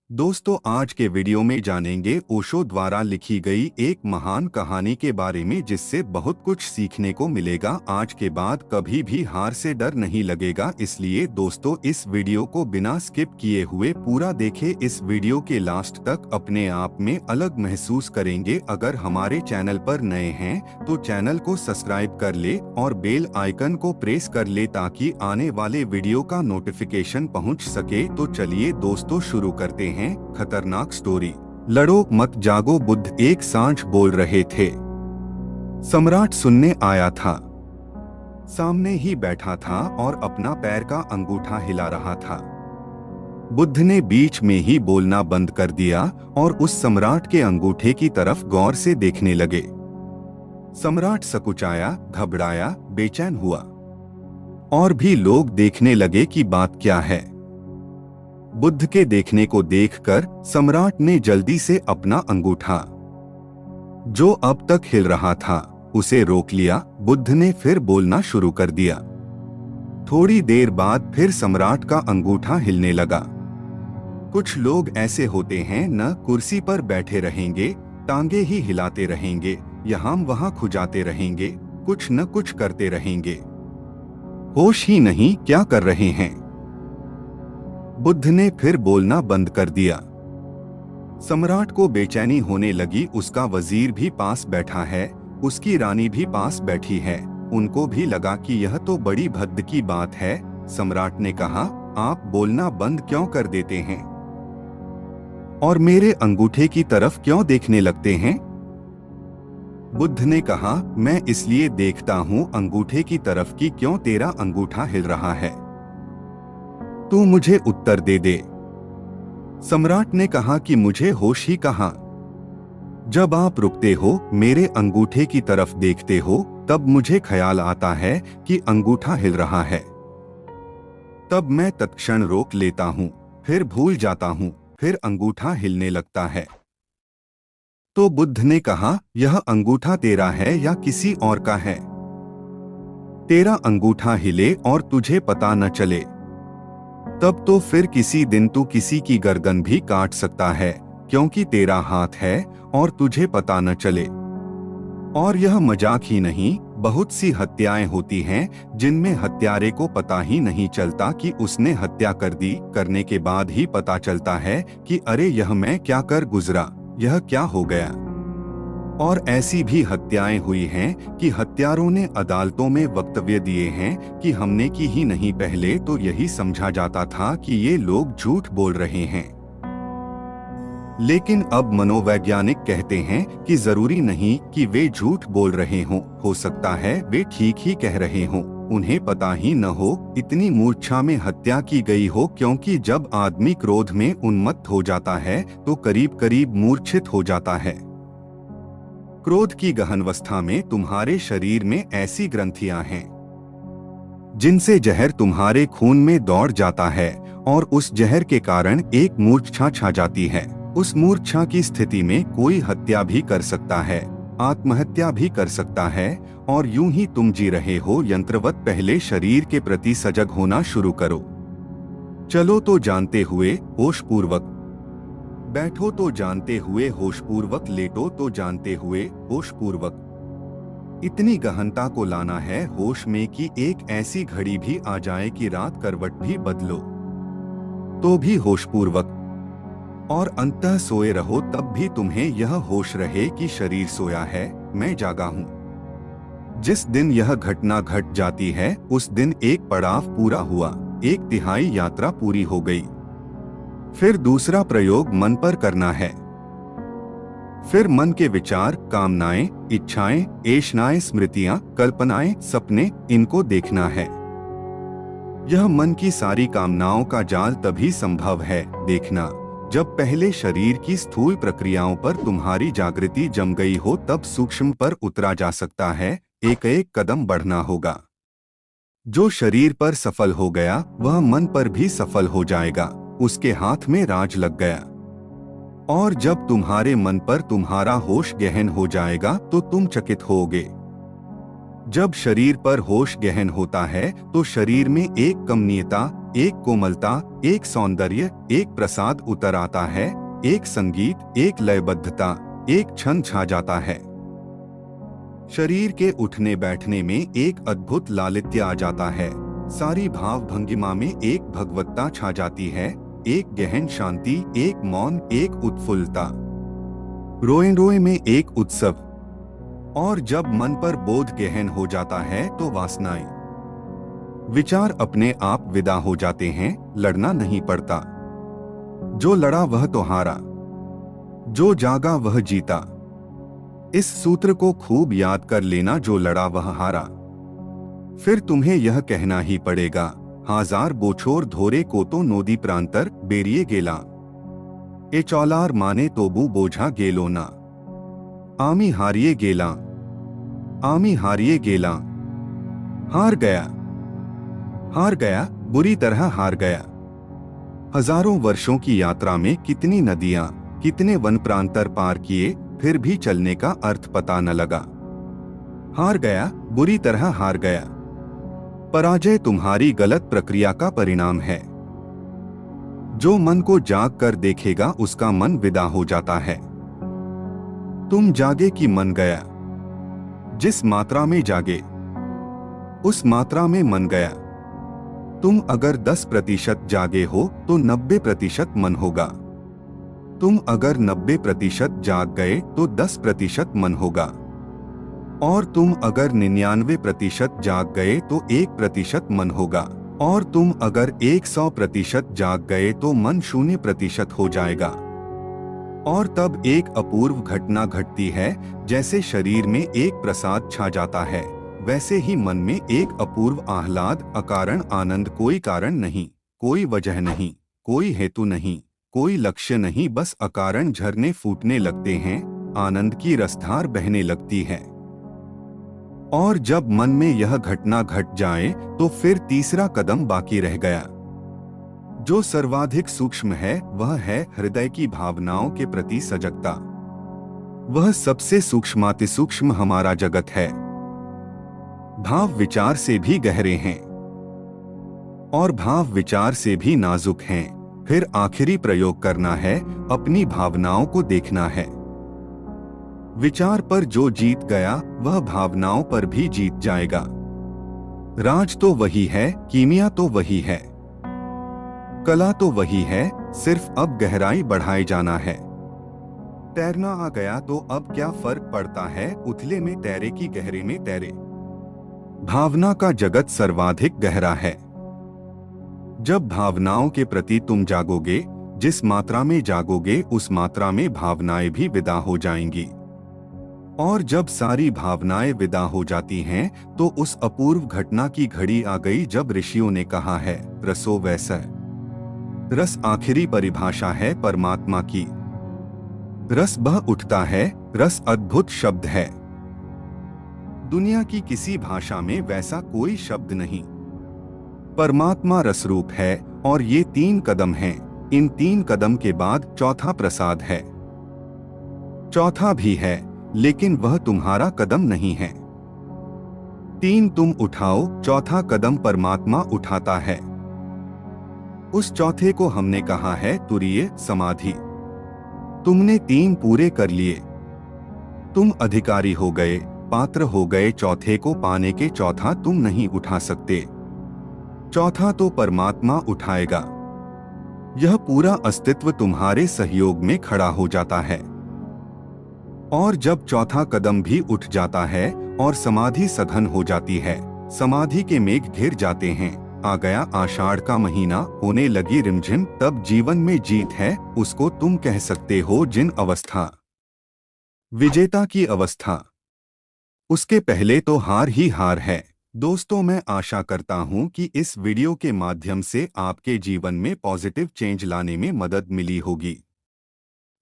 दोस्तों, आज के वीडियो में जानेंगे ओशो द्वारा लिखी गई एक महान कहानी के बारे में जिससे बहुत कुछ सीखने को मिलेगा। आज के बाद कभी भी हार से डर नहीं लगेगा। इसलिए दोस्तों, इस वीडियो को बिना स्किप किए हुए पूरा देखें। इस वीडियो के लास्ट तक अपने आप में अलग महसूस करेंगे। अगर हमारे चैनल पर नए हैं तो चैनल को सब्सक्राइब कर ले और बेल आइकन को प्रेस कर ले ताकि आने वाले वीडियो का नोटिफिकेशन पहुंच सके। तो चलिए दोस्तों, शुरू करते हैं। खतरनाक स्टोरी। लड़ो मत जागो। बुद्ध एक सांझ बोल रहे थे। सम्राट सुनने आया था। सामने ही बैठा था और अपना पैर का अंगूठा हिला रहा था। बुद्ध ने बीच में ही बोलना बंद कर दिया और उस सम्राट के अंगूठे की तरफ गौर से देखने लगे। सम्राट सकुचाया, घबराया, बेचैन हुआ। और भी लोग देखने लगे कि बात क्या है। बुद्ध के देखने को देखकर सम्राट ने जल्दी से अपना अंगूठा, जो अब तक हिल रहा था, उसे रोक लिया। बुद्ध ने फिर बोलना शुरू कर दिया। थोड़ी देर बाद फिर सम्राट का अंगूठा हिलने लगा। कुछ लोग ऐसे होते हैं, न कुर्सी पर बैठे रहेंगे, टांगे ही हिलाते रहेंगे, यहाँ वहाँ खुजाते रहेंगे, कुछ न कुछ करते रहेंगे, होश ही नहीं क्या कर रहे हैं। बुद्ध ने फिर बोलना बंद कर दिया। सम्राट को बेचैनी होने लगी। उसका वजीर भी पास बैठा है, उसकी रानी भी पास बैठी है। उनको भी लगा कि यह तो बड़ी भद्द की बात है। सम्राट ने कहा, आप बोलना बंद क्यों कर देते हैं और मेरे अंगूठे की तरफ क्यों देखने लगते हैं? बुद्ध ने कहा, मैं इसलिए देखता हूँ अंगूठे की तरफ कि क्यों तेरा अंगूठा हिल रहा है। तू मुझे उत्तर दे दे। सम्राट ने कहा कि मुझे होश ही कहाँ। जब आप रुकते हो, मेरे अंगूठे की तरफ देखते हो, तब मुझे ख्याल आता है कि अंगूठा हिल रहा है। तब मैं तत्क्षण रोक लेता हूँ, फिर भूल जाता हूँ, फिर अंगूठा हिलने लगता है। तो बुद्ध ने कहा, यह अंगूठा तेरा है या किसी और का है? तेरा अंगूठा हिले और तुझे पता न चले, तब तो फिर किसी दिन तू किसी की गर्दन भी काट सकता है, क्योंकि तेरा हाथ है और तुझे पता न चले। और यह मजाक ही नहीं, बहुत सी हत्याएं होती हैं जिनमें हत्यारे को पता ही नहीं चलता कि उसने हत्या कर दी। करने के बाद ही पता चलता है कि अरे यह मैं क्या कर गुजरा, यह क्या हो गया। और ऐसी भी हत्याएं हुई हैं कि हत्यारों ने अदालतों में वक्तव्य दिए हैं कि हमने की ही नहीं। पहले तो यही समझा जाता था कि ये लोग झूठ बोल रहे हैं, लेकिन अब मनोवैज्ञानिक कहते हैं कि जरूरी नहीं कि वे झूठ बोल रहे हों। हो सकता है वे ठीक ही कह रहे हों, उन्हें पता ही न हो। इतनी मूर्छा में हत्या की गई हो, क्योंकि जब आदमी क्रोध में उन्मत्त हो जाता है तो करीब करीब मूर्छित हो जाता है। क्रोध की गहनावस्था में तुम्हारे शरीर में ऐसी ग्रंथियां हैं जिनसे जहर तुम्हारे खून में दौड़ जाता है और उस जहर के कारण एक मूर्छा छा जाती है। उस मूर्छा की स्थिति में कोई हत्या भी कर सकता है, आत्महत्या भी कर सकता है, और यूं ही तुम जी रहे हो यंत्रवत। पहले शरीर के प्रति सजग होना शुरू करो। चलो तो जानते हुए होशपूर्वक बैठो, तो जानते हुए होशपूर्वक लेटो, तो जानते हुए होशपूर्वक। इतनी गहनता को लाना है होश में कि एक ऐसी घड़ी भी आ जाए कि रात करवट भी बदलो तो भी होशपूर्वक। और अंततः सोए रहो तब भी तुम्हें यह होश रहे कि शरीर सोया है, मैं जागा हूँ। जिस दिन यह घटना घट जाती है उस दिन एक पड़ाव पूरा हुआ, 1/3 यात्रा पूरी हो गई। फिर दूसरा प्रयोग मन पर करना है। फिर मन के विचार, कामनाएं, इच्छाएं, ऐशनाएं, स्मृतियां, कल्पनाएं, सपने, इनको देखना है। यह मन की सारी कामनाओं का जाल तभी संभव है देखना जब पहले शरीर की स्थूल प्रक्रियाओं पर तुम्हारी जागृति जम गई हो, तब सूक्ष्म पर उतरा जा सकता है। एक एक कदम बढ़ना होगा। जो शरीर पर सफल हो गया वह मन पर भी सफल हो जाएगा। उसके हाथ में राज लग गया। और जब तुम्हारे मन पर तुम्हारा होश गहन हो जाएगा तो तुम चकित होगे। जब शरीर पर होश गहन होता है तो शरीर में एक कमनीयता, एक कोमलता, एक सौंदर्य, एक प्रसाद उतर आता है, एक संगीत, एक लयबद्धता, एक क्षण छा जाता है। शरीर के उठने बैठने में एक अद्भुत लालित्य आ जाता है। सारी भाव भंगिमा में एक भगवत्ता छा जाती है, एक गहन शांति, एक मौन, एक उत्फुल्लता, रोए रोए में एक उत्सव। और जब मन पर बोध गहन हो जाता है तो वासनाएं, विचार अपने आप विदा हो जाते हैं, लड़ना नहीं पड़ता। जो लड़ा वह तो हारा, जो जागा वह जीता। इस सूत्र को खूब याद कर लेना, जो लड़ा वह हारा। फिर तुम्हें यह कहना ही पड़ेगा, हजार बोछोर धोरे को तो नोदी प्रांतर बेरिए गेला, ए चौलार माने तोबू बोझा गेलोना, आमी हारिए गेला, आमी हारिए गेला। हार गया, हार गया, बुरी तरह हार गया। हजारों वर्षों की यात्रा में कितनी नदियां, कितने वन प्रांतर पार किए, फिर भी चलने का अर्थ पता न लगा। हार गया, बुरी तरह हार गया। पराजय तुम्हारी गलत प्रक्रिया का परिणाम है। जो मन को जाग कर देखेगा उसका मन विदा हो जाता है। तुम जागे कि मन गया। जिस मात्रा में जागे उस मात्रा में मन गया। तुम अगर 10% जागे हो तो 90% मन होगा। तुम अगर 90% जाग गए तो 10% मन होगा। और तुम अगर 99% जाग गए तो 1% मन होगा। और तुम अगर 100% जाग गए तो मन 0% हो जाएगा। और तब एक अपूर्व घटना घटती है। जैसे शरीर में एक प्रसाद छा जाता है, वैसे ही मन में एक अपूर्व आह्लाद, अकारण आनंद, कोई कारण नहीं, कोई वजह नहीं, कोई हेतु नहीं, कोई लक्ष्य नहीं, बस अकारण झरने फूटने लगते हैं, आनंद की रसधार बहने लगती है। और जब मन में यह घटना घट जाए तो फिर तीसरा कदम बाकी रह गया। जो सर्वाधिक सूक्ष्म है वह है हृदय की भावनाओं के प्रति सजगता। वह सबसे सूक्ष्मातिसूक्ष्म हमारा जगत है। भाव विचार से भी गहरे हैं और भाव विचार से भी नाजुक हैं। फिर आखिरी प्रयोग करना है, अपनी भावनाओं को देखना है। विचार पर जो जीत गया वह भावनाओं पर भी जीत जाएगा। राज तो वही है, कीमिया तो वही है, कला तो वही है, सिर्फ अब गहराई बढ़ाए जाना है। तैरना आ गया तो अब क्या फर्क पड़ता है, उथले में तैरे की गहरे में तैरे। भावना का जगत सर्वाधिक गहरा है। जब भावनाओं के प्रति तुम जागोगे, जिस मात्रा में जागोगे उस मात्रा में भावनाएं भी विदा हो जाएंगी। और जब सारी भावनाएं विदा हो जाती हैं तो उस अपूर्व घटना की घड़ी आ गई जब ऋषियों ने कहा है, रसो वैसा। रस आखिरी परिभाषा है परमात्मा की। रस बह उठता है, रस अद्भुत शब्द है। दुनिया की किसी भाषा में वैसा कोई शब्द नहीं। परमात्मा रसरूप है और ये 3 कदम हैं। इन 3 कदम के बाद चौथा प्रसाद है। चौथा भी है, लेकिन वह तुम्हारा कदम नहीं है। 3 तुम उठाओ, चौथा कदम परमात्मा उठाता है। उस चौथे को हमने कहा है तुरीय समाधि। तुमने 3 पूरे कर लिए, तुम अधिकारी हो गए, पात्र हो गए चौथे को पाने के। चौथा तुम नहीं उठा सकते, चौथा तो परमात्मा उठाएगा। यह पूरा अस्तित्व तुम्हारे सहयोग में खड़ा हो जाता है। और जब चौथा कदम भी उठ जाता है और समाधि सघन हो जाती है, समाधि के मेघ घिर जाते हैं, आ गया आषाढ़ का महीना, होने लगी रिमझिम, तब जीवन में जीत है। उसको तुम कह सकते हो जिन अवस्था, विजेता की अवस्था। उसके पहले तो हार ही हार है। दोस्तों, मैं आशा करता हूं कि इस वीडियो के माध्यम से आपके जीवन में पॉजिटिव चेंज लाने में मदद मिली होगी।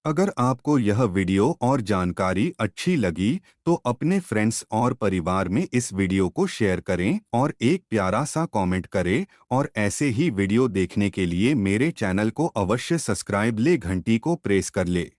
अगर आपको यह वीडियो और जानकारी अच्छी लगी तो अपने फ्रेंड्स और परिवार में इस वीडियो को शेयर करें और एक प्यारा सा कमेंट करें। और ऐसे ही वीडियो देखने के लिए मेरे चैनल को अवश्य सब्सक्राइब ले, घंटी को प्रेस कर ले।